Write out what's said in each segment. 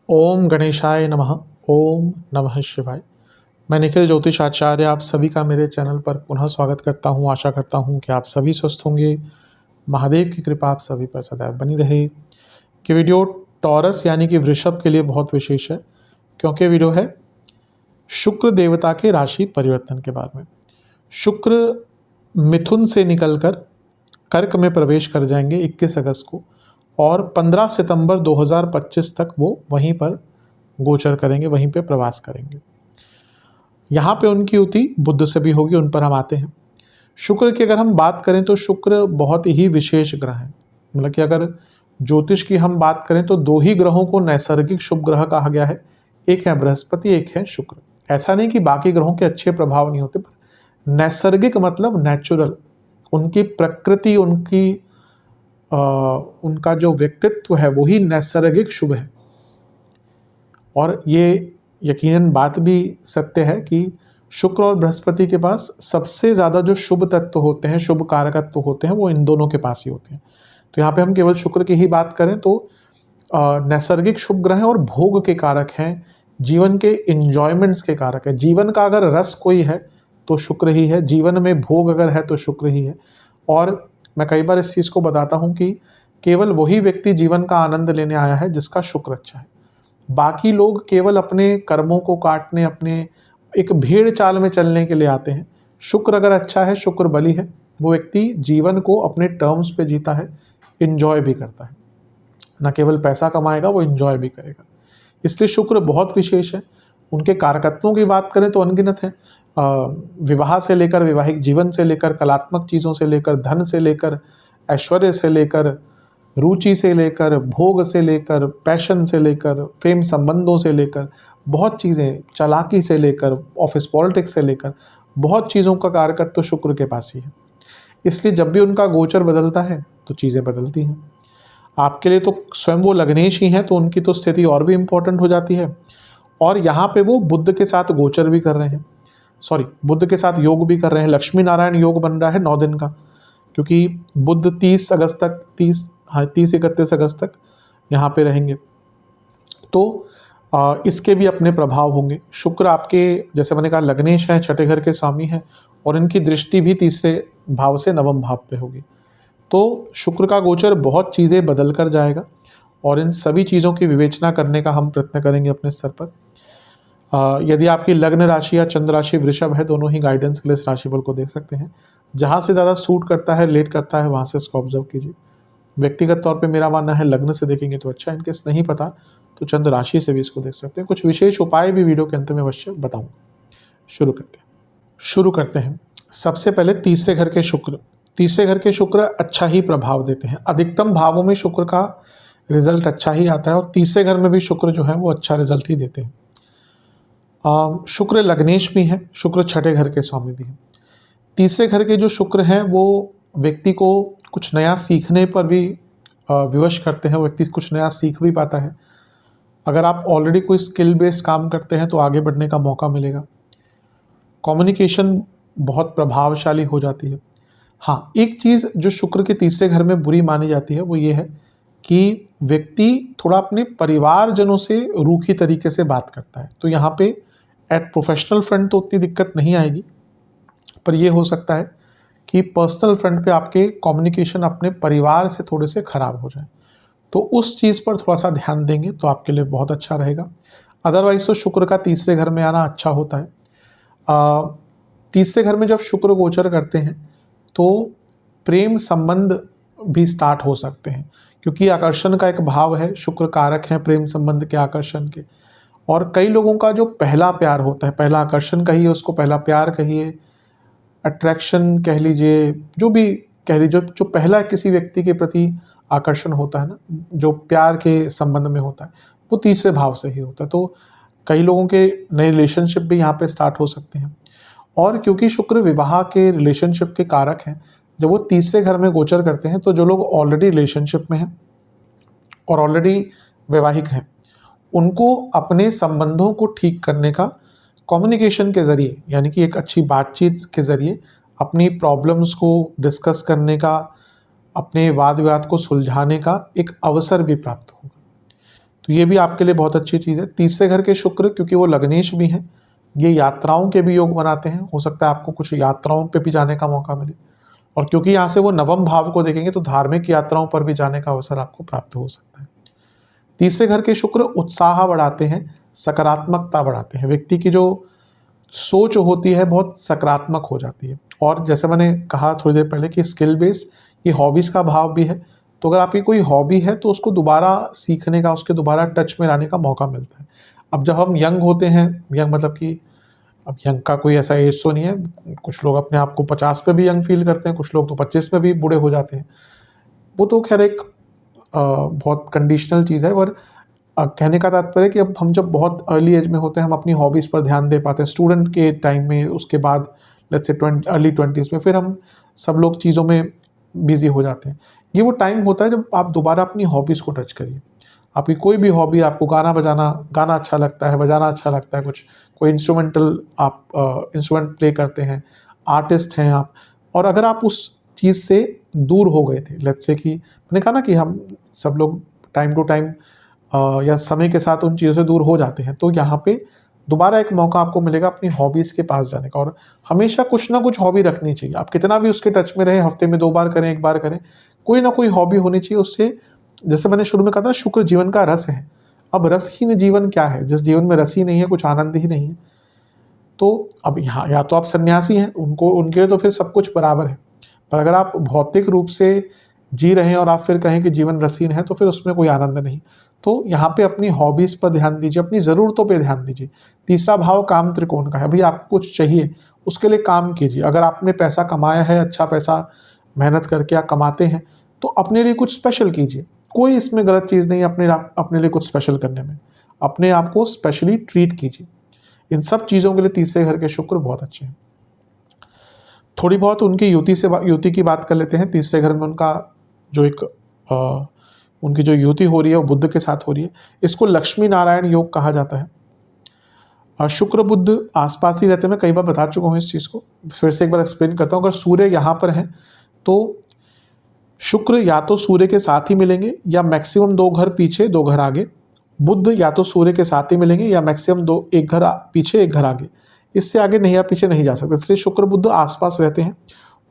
ओम गणेशाय नमः। ओम नमः शिवाय। मैं निखिल ज्योतिष आचार्य आप सभी का मेरे चैनल पर पुनः स्वागत करता हूं। आशा करता हूं कि आप सभी स्वस्थ होंगे। महादेव की कृपा आप सभी पर सदैव बनी रहे। कि वीडियो टॉरस यानी कि वृषभ के लिए बहुत विशेष है, क्योंकि वीडियो है शुक्र देवता के राशि परिवर्तन के बारे में। शुक्र मिथुन से निकलकर कर्क में प्रवेश कर जाएंगे 21 अगस्त को, और 15 सितंबर 2025 तक वो वहीं पर गोचर करेंगे, वहीं पे प्रवास करेंगे। यहाँ पे उनकी युति बुध से भी होगी, उन पर हम आते हैं। शुक्र की अगर हम बात करें तो शुक्र बहुत ही विशेष ग्रह है। मतलब कि अगर ज्योतिष की हम बात करें तो दो ही ग्रहों को नैसर्गिक शुभ ग्रह कहा गया है, एक है बृहस्पति, एक है शुक्र। ऐसा नहीं कि बाकी ग्रहों के अच्छे प्रभाव नहीं होते, पर नैसर्गिक मतलब नेचुरल, उनकी प्रकृति, उनका जो व्यक्तित्व है वही नैसर्गिक शुभ है। और ये यकीनन बात भी सत्य है कि शुक्र और बृहस्पति के पास सबसे ज़्यादा जो शुभ तत्व होते हैं, शुभ कारकत्व होते हैं, वो इन दोनों के पास ही होते हैं। तो यहाँ पे हम केवल शुक्र की ही बात करें तो नैसर्गिक शुभ ग्रह हैं और भोग के कारक हैं, जीवन के इंजॉयमेंट्स के कारक है। जीवन का अगर रस कोई है तो शुक्र ही है, जीवन में भोग अगर है तो शुक्र ही है। और मैं कई बार इस चीज़ को बताता हूँ कि केवल वही व्यक्ति जीवन का आनंद लेने आया है जिसका शुक्र अच्छा है। बाकी लोग केवल अपने कर्मों को काटने, अपने एक भीड़ चाल में चलने के लिए आते हैं। शुक्र अगर अच्छा है, शुक्र बली है, वो व्यक्ति जीवन को अपने टर्म्स पे जीता है, इंजॉय भी करता है। न केवल पैसा कमाएगा, वो इंजॉय भी करेगा। इसलिए शुक्र बहुत विशेष है। उनके कारकत्वों की बात करें तो अनगिनत है। विवाह से लेकर, वैवाहिक जीवन से लेकर, कलात्मक चीज़ों से लेकर, धन से लेकर, ऐश्वर्य से लेकर, रुचि से लेकर, भोग से लेकर, पैशन से लेकर, प्रेम संबंधों से लेकर, बहुत चीज़ें, चालाकी से लेकर, ऑफिस पॉलिटिक्स से लेकर, बहुत चीज़ों का कारकत्व तो शुक्र के पास ही है। इसलिए जब भी उनका गोचर बदलता है तो चीज़ें बदलती हैं। आपके लिए तो स्वयं वो लग्नेश ही हैं, तो उनकी तो स्थिति और भी इम्पोर्टेंट हो जाती है। और यहाँ पे वो बुध के साथ गोचर भी कर रहे हैं, बुध के साथ योग भी कर रहे हैं। लक्ष्मी नारायण योग बन रहा है 9 दिन का, क्योंकि बुध 30 अगस्त तक 30-31 अगस्त तक यहाँ पे रहेंगे। तो इसके भी अपने प्रभाव होंगे। शुक्र आपके, जैसे मैंने कहा, लग्नेश हैं, छठे घर के स्वामी हैं, और इनकी दृष्टि भी तीसरे भाव से नवम भाव पे होगी। तो शुक्र का गोचर बहुत चीज़ें बदल कर जाएगा, और इन सभी चीज़ों की विवेचना करने का हम प्रयत्न करेंगे अपने स्तर पर। यदि आपकी लग्न राशि या चंद्र राशि वृषभ है, दोनों ही गाइडेंस के लिए इस राशिफल को देख सकते हैं। जहाँ से ज़्यादा सूट करता है, रिलेट करता है, वहाँ से इसको ऑब्जर्व कीजिए। व्यक्तिगत तौर पे मेरा मानना है लग्न से देखेंगे तो अच्छा, इनकेस नहीं पता तो चंद्र राशि से भी इसको देख सकते हैं। कुछ विशेष उपाय भी वीडियो के अंत में अवश्य बताऊँगा। शुरू करते हैं। सबसे पहले तीसरे घर के शुक्र। तीसरे घर के शुक्र अच्छा ही प्रभाव देते हैं। अधिकतम भावों में शुक्र का रिजल्ट अच्छा ही आता है, और तीसरे घर में भी शुक्र जो है वो अच्छा रिजल्ट ही देते हैं। शुक्र लग्नेश भी है, शुक्र छठे घर के स्वामी भी हैं। तीसरे घर के जो शुक्र हैं वो व्यक्ति को कुछ नया सीखने पर भी विवश करते हैं। व्यक्ति कुछ नया सीख भी पाता है। अगर आप ऑलरेडी कोई स्किल बेस्ड काम करते हैं तो आगे बढ़ने का मौका मिलेगा। कम्युनिकेशन बहुत प्रभावशाली हो जाती है। हाँ, एक चीज़ जो शुक्र के तीसरे घर में बुरी मानी जाती है वो ये है कि व्यक्ति थोड़ा अपने परिवारजनों से रूखी तरीके से बात करता है। तो यहाँ पे एट प्रोफेशनल फ्रंट तो उतनी दिक्कत नहीं आएगी, पर यह हो सकता है कि पर्सनल फ्रंट पे आपके कम्युनिकेशन अपने परिवार से थोड़े से ख़राब हो जाए। तो उस चीज़ पर थोड़ा सा ध्यान देंगे तो आपके लिए बहुत अच्छा रहेगा। अदरवाइज तो शुक्र का तीसरे घर में आना अच्छा होता है। तीसरे घर में जब शुक्र गोचर करते हैं तो प्रेम संबंध भी स्टार्ट हो सकते हैं, क्योंकि आकर्षण का एक भाव है। शुक्र कारक है प्रेम संबंध के, आकर्षण के। और कई लोगों का जो पहला प्यार होता है, पहला आकर्षण कहिए, उसको पहला प्यार कहिए, अट्रैक्शन कह लीजिए, जो भी कह लीजिए, जो पहला किसी व्यक्ति के प्रति आकर्षण होता है ना, जो प्यार के संबंध में होता है, वो तीसरे भाव से ही होता है। तो कई लोगों के नए रिलेशनशिप भी यहाँ पे स्टार्ट हो सकते हैं। और क्योंकि शुक्र विवाह के रिलेशनशिप के कारक हैं, जब वो तीसरे घर में गोचर करते हैं तो जो लोग ऑलरेडी रिलेशनशिप में हैं और ऑलरेडी वैवाहिक हैं, उनको अपने संबंधों को ठीक करने का कम्युनिकेशन के ज़रिए, यानी कि एक अच्छी बातचीत के ज़रिए अपनी प्रॉब्लम्स को डिस्कस करने का अपने वाद विवाद को सुलझाने का एक अवसर भी प्राप्त होगा। तो ये भी आपके लिए बहुत अच्छी चीज़ है। तीसरे घर के शुक्र, क्योंकि वो लग्नेश भी हैं, ये यात्राओं के भी योग बनाते हैं। हो सकता है आपको कुछ यात्राओं पे भी जाने का मौका मिले, और क्योंकि यहाँ से वो नवम भाव को देखेंगे तो धार्मिक यात्राओं पर भी जाने का अवसर आपको प्राप्त हो सकता है। तीसरे घर के शुक्र उत्साह बढ़ाते हैं, सकारात्मकता बढ़ाते हैं। व्यक्ति की जो सोच होती है बहुत सकारात्मक हो जाती है। और जैसे मैंने कहा थोड़ी देर पहले कि स्किल बेस्ड, ये हॉबीज़ का भाव भी है। तो अगर आपकी कोई हॉबी है तो उसको दोबारा सीखने का, उसके दोबारा टच में लाने का मौका मिलता है। अब जब हम यंग होते हैं, यंग मतलब कि अब यंग का कोई ऐसा एज तो नहीं है, कुछ लोग अपने आप को 50 पे भी यंग फील करते हैं, कुछ लोग तो 25 में भी बूढ़े हो जाते हैं। वो तो खैर एक बहुत कंडीशनल चीज़ है। पर कहने का तात्पर्य कि अब हम जब बहुत अर्ली एज में होते हैं, हम अपनी हॉबीज़ पर ध्यान दे पाते हैं स्टूडेंट के टाइम में, उसके बाद लेट्स से अर्ली 20s में फिर हम सब लोग चीज़ों में बिजी हो जाते हैं। ये वो टाइम होता है जब आप दोबारा अपनी हॉबीज़ को टच करिए। आपकी कोई भी हॉबी, आपको गाना अच्छा लगता है, बजाना अच्छा लगता है, कुछ कोई इंस्ट्रूमेंटल आप इंस्ट्रूमेंट प्ले करते हैं, आर्टिस्ट हैं आप, और अगर आप उस चीज़ से दूर हो गए थे, लेट्स से कि मैंने कहा ना कि हम सब लोग टाइम टू टाइम या समय के साथ उन चीज़ों से दूर हो जाते हैं, तो यहाँ पे दोबारा एक मौका आपको मिलेगा अपनी हॉबीज़ के पास जाने का। और हमेशा कुछ ना कुछ हॉबी रखनी चाहिए। आप कितना भी उसके टच में रहे, हफ्ते में 2 बार करें, 1 बार करें, कोई ना कोई हॉबी होनी चाहिए। उससे, जैसे मैंने शुरू में कहा था, शुक्र जीवन का रस है। अब रसहीन जीवन क्या है? जिस जीवन में रस ही नहीं है, कुछ आनंद ही नहीं है, तो अब यहाँ या तो आप सन्यासी हैं, उनको उनके लिए तो फिर सब कुछ बराबर है। पर अगर आप भौतिक रूप से जी रहे हैं और आप फिर कहें कि जीवन रसीन है, तो फिर उसमें कोई आनंद नहीं। तो यहाँ पे अपनी हॉबीज़ पर ध्यान दीजिए, अपनी ज़रूरतों पे ध्यान दीजिए। तीसरा भाव काम त्रिकोण का है। अभी आपको कुछ चाहिए, उसके लिए काम कीजिए। अगर आपने पैसा कमाया है, अच्छा पैसा मेहनत करके आप कमाते हैं, तो अपने लिए कुछ स्पेशल कीजिए। कोई इसमें गलत चीज़ नहीं है अपने लिए कुछ स्पेशल करने में। अपने आप को स्पेशली ट्रीट कीजिए। इन सब चीज़ों के लिए तीसरे घर के शुक्र बहुत अच्छे हैं। थोड़ी बहुत उनकी युति की बात कर लेते हैं। तीसरे घर में उनका जो एक उनकी जो युति हो रही है वो बुध के साथ हो रही है। इसको लक्ष्मी नारायण योग कहा जाता है। शुक्र बुध आसपास ही रहते हैं। मैं कई बार बता चुका हूँ इस चीज़ को, फिर से एक बार एक्सप्लेन करता हूँ। अगर सूर्य यहाँ पर है तो शुक्र या तो सूर्य के साथ ही मिलेंगे या मैक्सिमम 2 घर पीछे 2 घर आगे। बुध या तो सूर्य के साथ ही मिलेंगे या मैक्सिमम 1 घर पीछे 1 घर आगे। इससे आगे नहीं या पीछे नहीं जा सकते। इसलिए शुक्र बुध आसपास रहते हैं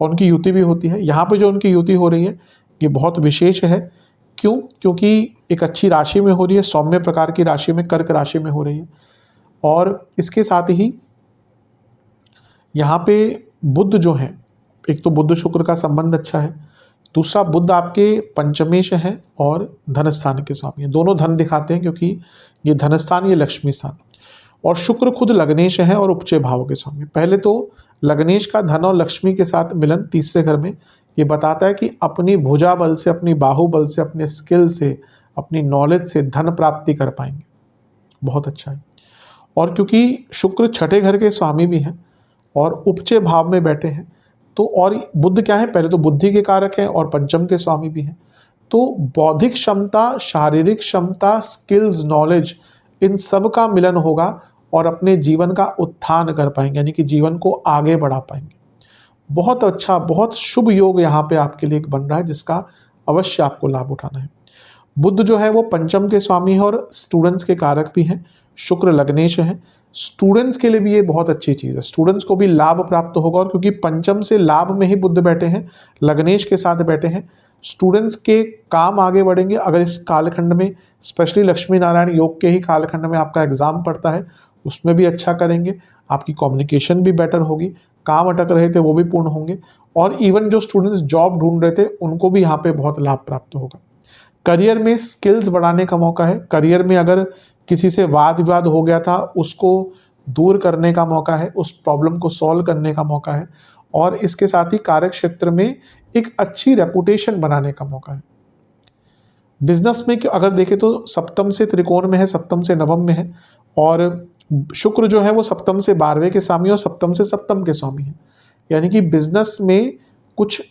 और उनकी युति भी होती है। यहाँ पे जो उनकी युति हो रही है ये बहुत विशेष है। क्यों? क्योंकि एक अच्छी राशि में हो रही है, सौम्य प्रकार की राशि में, कर्क राशि में हो रही है। और इसके साथ ही यहाँ पे बुध जो है, एक तो बुध शुक्र का संबंध अच्छा है, दूसरा बुध आपके पंचमेश है और धन स्थान के स्वामी है। दोनों धन दिखाते हैं क्योंकि ये धन स्थान, ये लक्ष्मी स्थान। और शुक्र खुद लग्नेश है और उपचय भाव के स्वामी। पहले तो लग्नेश का धन और लक्ष्मी के साथ मिलन तीसरे घर में ये बताता है कि अपनी भुजा बल से, अपनी बाहुबल से, अपने स्किल से, अपनी नॉलेज से धन प्राप्ति कर पाएंगे। बहुत अच्छा है। और क्योंकि शुक्र छठे घर के स्वामी भी हैं और उपचय भाव में बैठे हैं, तो और बुध क्या है, पहले तो बुद्धि के कारक हैं और पंचम के स्वामी भी हैं। तो बौद्धिक क्षमता, शारीरिक क्षमता, स्किल्स, नॉलेज, इन सब का मिलन होगा और अपने जीवन का उत्थान कर पाएंगे, यानी कि जीवन को आगे बढ़ा पाएंगे। बहुत अच्छा, बहुत शुभ योग यहाँ पे आपके लिए बन रहा है, जिसका अवश्य आपको लाभ उठाना है। बुध जो है वो पंचम के स्वामी है और स्टूडेंट्स के कारक भी हैं। शुक्र लग्नेश है। स्टूडेंट्स के लिए भी ये बहुत अच्छी चीज़ है। स्टूडेंट्स को भी लाभ प्राप्त होगा, और क्योंकि पंचम से लाभ में ही बुध बैठे हैं, लग्नेश के साथ बैठे हैं, स्टूडेंट्स के काम आगे बढ़ेंगे। अगर इस कालखंड में, स्पेशली लक्ष्मी नारायण योग के ही कालखंड में आपका एग्जाम पड़ता है, उसमें भी अच्छा करेंगे। आपकी कम्युनिकेशन भी बेटर होगी, काम अटक रहे थे वो भी पूर्ण होंगे, और इवन जो स्टूडेंट्स जॉब ढूंढ रहे थे उनको भी यहाँ पे बहुत लाभ प्राप्त होगा। करियर में स्किल्स बढ़ाने का मौका है। करियर में अगर किसी से वाद विवाद हो गया था, उसको दूर करने का मौका है, उस प्रॉब्लम को सॉल्व करने का मौका है, और इसके साथ ही कार्य क्षेत्र में एक अच्छी रेपुटेशन बनाने का मौका है। बिजनेस में अगर देखें तो सप्तम से त्रिकोण में है, सप्तम से नवम में है, और शुक्र जो है वो सप्तम से 12वें के स्वामी और सप्तम से सप्तम के स्वामी है। यानी कि बिजनेस में कुछ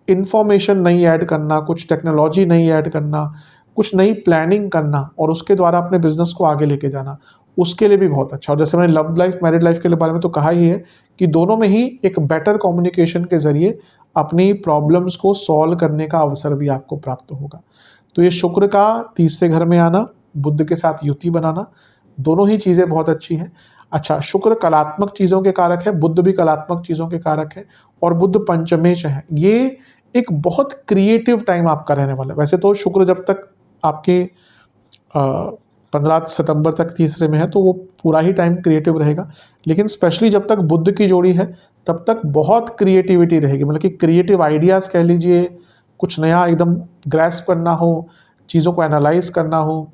इंफॉर्मेशन नहीं ऐड करना, कुछ टेक्नोलॉजी नहीं ऐड करना, कुछ नई प्लानिंग करना और उसके द्वारा अपने बिजनेस को आगे लेके जाना, उसके लिए भी बहुत अच्छा। और जैसे मैंने लव लाइफ, मैरिड लाइफ के बारे में तो कहा ही है कि दोनों में ही एक बेटर कम्युनिकेशन के जरिए अपनी प्रॉब्लम्स को सॉल्व करने का अवसर भी आपको प्राप्त होगा। तो ये शुक्र का तीसरे घर में आना, बुध के साथ युति बनाना, दोनों ही चीज़ें बहुत अच्छी हैं। अच्छा, शुक्र कलात्मक चीज़ों के कारक है, बुध भी कलात्मक चीज़ों के कारक है, और बुध पंचमेश है। ये एक बहुत क्रिएटिव टाइम आपका रहने वाला है। वैसे तो शुक्र जब तक आपके 15 सितंबर तक तीसरे में है तो वो पूरा ही टाइम क्रिएटिव रहेगा, लेकिन स्पेशली जब तक बुध की जोड़ी है तब तक बहुत क्रिएटिविटी रहेगी। मतलब कि क्रिएटिव आइडियाज़ कह लीजिए, कुछ नया एकदम ग्रैस्प करना हो, चीज़ों को एनालाइज करना हो,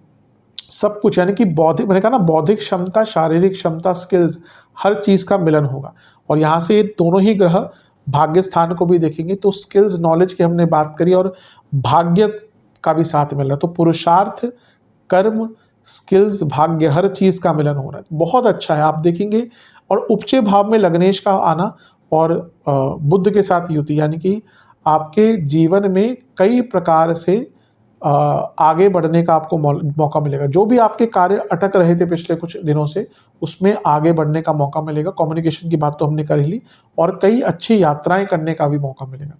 सब कुछ, यानी कि बौद्धिक, मैंने कहा ना, बौद्धिक क्षमता, शारीरिक क्षमता, स्किल्स, हर चीज़ का मिलन होगा। और यहाँ से ये दोनों ही ग्रह भाग्य स्थान को भी देखेंगे तो स्किल्स, नॉलेज की हमने बात करी, और भाग्य का भी साथ मिल रहा है। तो पुरुषार्थ, कर्म, स्किल्स, भाग्य, हर चीज़ का मिलन हो रहा है, बहुत अच्छा है, आप देखेंगे। और उपचे भाव में लग्नेश का आना और बुध के साथ युति, यानी कि आपके जीवन में कई प्रकार से आगे बढ़ने का आपको मौका मिलेगा। जो भी आपके कार्य अटक रहे थे पिछले कुछ दिनों से, उसमें आगे बढ़ने का मौका मिलेगा। कम्युनिकेशन की बात तो हमने कर ही ली, और कई अच्छी यात्राएं करने का भी मौका मिलेगा।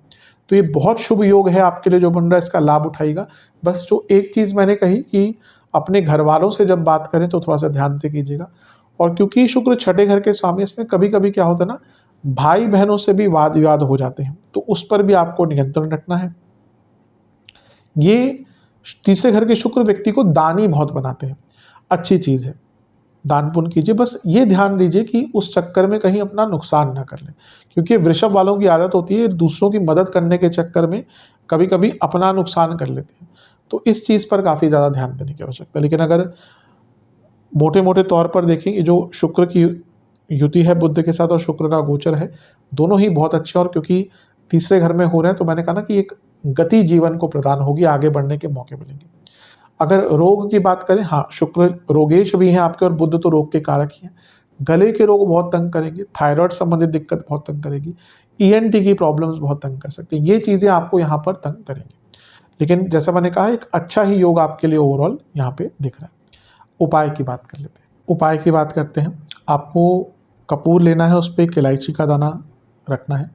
तो ये बहुत शुभ योग है आपके लिए जो बन रहा है, इसका लाभ उठाइएगा। बस जो एक चीज़ मैंने कही कि अपने घर वालों से जब बात करें तो थोड़ा सा ध्यान से कीजिएगा। और क्योंकि शुक्र छठे घर के स्वामी, इसमें कभी कभी क्या होता है ना, भाई बहनों से भी वाद विवाद हो जाते हैं, तो उस पर भी आपको नियंत्रण रखना है। ये तीसरे घर के शुक्र व्यक्ति को दानी बहुत बनाते हैं, अच्छी चीज़ है, दान पुण्य कीजिए। बस ये ध्यान दीजिए कि उस चक्कर में कहीं अपना नुकसान ना कर लें, क्योंकि वृषभ वालों की आदत होती है दूसरों की मदद करने के चक्कर में कभी कभी अपना नुकसान कर लेते हैं। तो इस चीज़ पर काफ़ी ज़्यादा ध्यान देने की आवश्यकता है। लेकिन अगर मोटे मोटे तौर पर देखें, जो शुक्र की युति है बुध के साथ और शुक्र का गोचर है, दोनों ही बहुत अच्छे। और क्योंकि तीसरे घर में हो रहे हैं तो मैंने कहा ना कि एक गति जीवन को प्रदान होगी, आगे बढ़ने के मौके मिलेंगे। अगर रोग की बात करें, हाँ, शुक्र रोगेश भी हैं आपके, और बुध तो रोग के कारक ही हैं। गले के रोग बहुत तंग करेंगे, थायराइड संबंधित दिक्कत बहुत तंग करेगी, ईएनटी की प्रॉब्लम्स बहुत तंग कर सकती हैं। ये चीज़ें आपको यहाँ पर तंग करेंगी, लेकिन जैसा मैंने कहा, एक अच्छा ही योग आपके लिए ओवरऑल यहाँ पे दिख रहा है। उपाय की बात कर लेते हैं। उपाय की बात करते हैं। आपको कपूर लेना है, उस पर एक इलायची का दाना रखना है,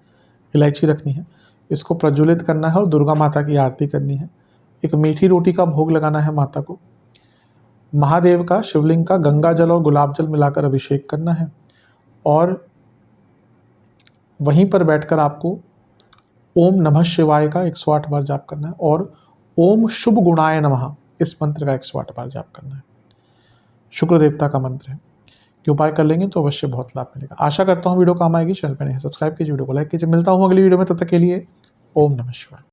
इलायची रखनी है, इसको प्रज्वलित करना है और दुर्गा माता की आरती करनी है। एक मीठी रोटी का भोग लगाना है माता को। महादेव का, शिवलिंग का गंगा जल और गुलाब जल मिलाकर अभिषेक करना है, और वहीं पर बैठकर आपको ओम नमः शिवाय का 108 बार जाप करना है, और ओम शुभ गुणाय नमः इस मंत्र का 108 बार जाप करना है। शुक्र देवता का मंत्र है। ये उपाय कर लेंगे तो अवश्य बहुत लाभ मिलेगा। आशा करता हूँ वीडियो काम आएगी। चैनल पर नहीं सब्सक्राइब कीजिए, वीडियो को लाइक कीजिए। मिलता हूँ अगली वीडियो में, तब तक के लिए ओम नमः शिवाय।